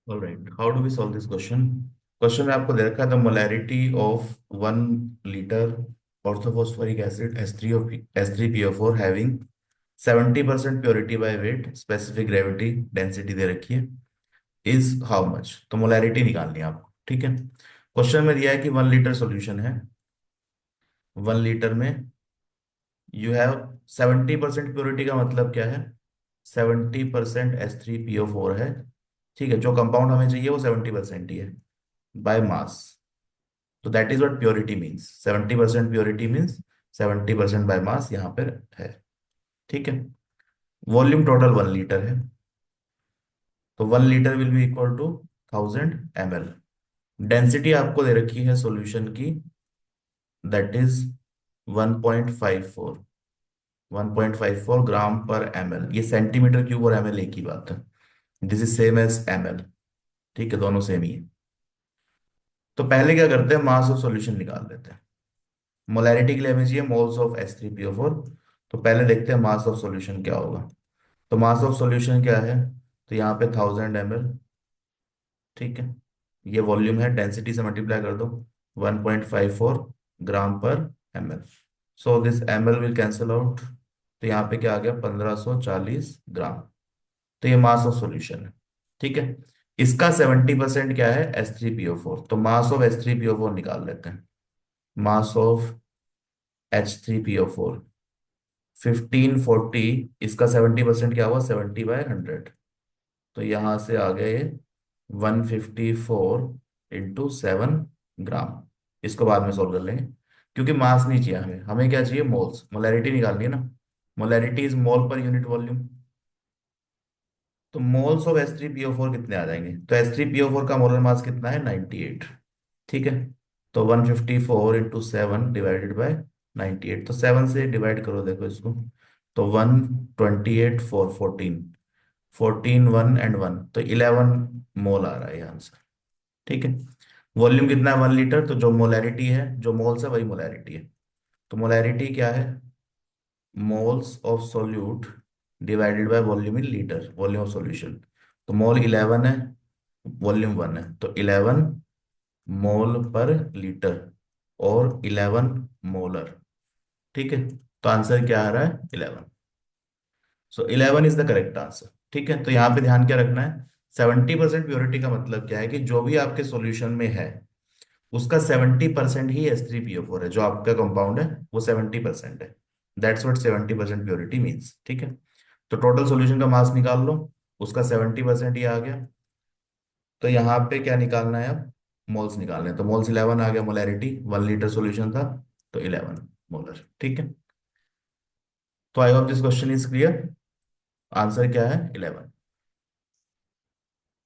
Alright, how do we solve this question. Question में आपको दे रखा है the molarity of 1 litre orthophosphoric acid H3PO4 having 70% purity by weight, specific gravity density दे रखी है, इज हाउ मच। तो मोलैरिटी निकालनी है आपको, ठीक है। क्वेश्चन में दिया है कि 1 लीटर सॉल्यूशन है। 1 लीटर में यू हैव 70% प्योरिटी का मतलब क्या है? 70% H3PO4 है, ठीक है। जो कंपाउंड हमें चाहिए वो 70% ही है, बाय मास। तो that is what purity means. 70% purity means 70% by mass यहाँ पर है, ठीक है। वॉल्यूम टोटल 1 लीटर है, तो 1 litre will be equal to 1000 ml। Density आपको दे रखी है सॉल्यूशन की, दैट इज 1.54। 1.54 ग्राम पर ml। ये सेंटीमीटर क्यूब और ml एक ही बात है। This is same as ml, ठीक है, दोनों सेम ही है। तो पहले क्या करते हैं, मास ऑफ सॉल्यूशन निकाल लेते हैं। मोलैरिटी के लिए हमें चाहिए मोल्स ऑफ H3PO4। तो पहले देखते हैं मास ऑफ सॉल्यूशन क्या होगा। तो मास ऑफ सॉल्यूशन क्या है? तो यहाँ पे 1000 ml, ठीक है। ये वॉल्यूम है, डेंसिटी से मल्टीप्लाई कर दो, 1.54 ग्राम पर ml। So this ml will cancel out, तो यहाँ पे क्या आ गया, 1540 ग्राम। तो ये मास ऑफ सॉल्यूशन है, ठीक है। इसका 70% क्या है? H3PO4। तो मास ऑफ H3PO4 निकाल लेते हैं। मास ऑफ H3PO4 1540, इसका 70% क्या हुआ, 70/100। तो यहां से आ गए 154 × 7 ग्राम। इसको बाद में सॉल्व कर लेंगे, क्योंकि मास नहीं चाहिए हमें, हमें क्या चाहिए, मोल्स। मोलैरिटी निकालनी है ना। Molarity is mole per unit volume. तो मोल्स ऑफ H3PO4 कितने आ जाएंगे? तो H3PO4 का मोलर मास कितना है, 98, ठीक है। तो 154 × 7 डिवाइडेड बाय 98, तो 7 से डिवाइड करो, देखो इसको। तो 128 4 14, 14 1 एंड 1, तो 11 मोल आ रहा है ये आंसर, ठीक है। वॉल्यूम कितना है, 1 लीटर, तो जो मोलैरिटी है, जो मोल्स है वही मोलैरिटी है। तो मोलैरिटी क्या है, moles of solute divided by volume in litre, volume of solution. तो मोल 11 है, वॉल्यूम 1 है, तो 11 मोल पर लीटर और 11 मोलर, ठीक है। तो आंसर क्या आ रहा है, 11। सो 11 इज द करेक्ट आंसर, ठीक है। तो यहाँ पे ध्यान क्या रखना है, 70% प्योरिटी का मतलब क्या है कि जो भी आपके सॉल्यूशन में है उसका 70% ही H3PO4 है। जो आपका कंपाउंड है वो 70% है। दैट्स व्हाट 70% प्योरिटी मीन्स, ठीक है। तो टोटल सॉल्यूशन का मास निकाल लो, उसका 70% ही आ गया। तो यहाँ पे क्या निकालना है अब, मोल्स निकालने हैं। तो मोल्स 11 आ गया, मोलैरिटी 1 लीटर सॉल्यूशन था, तो 11 मोलर, ठीक है। तो I hope this question is clear. Answer क्या है, 11।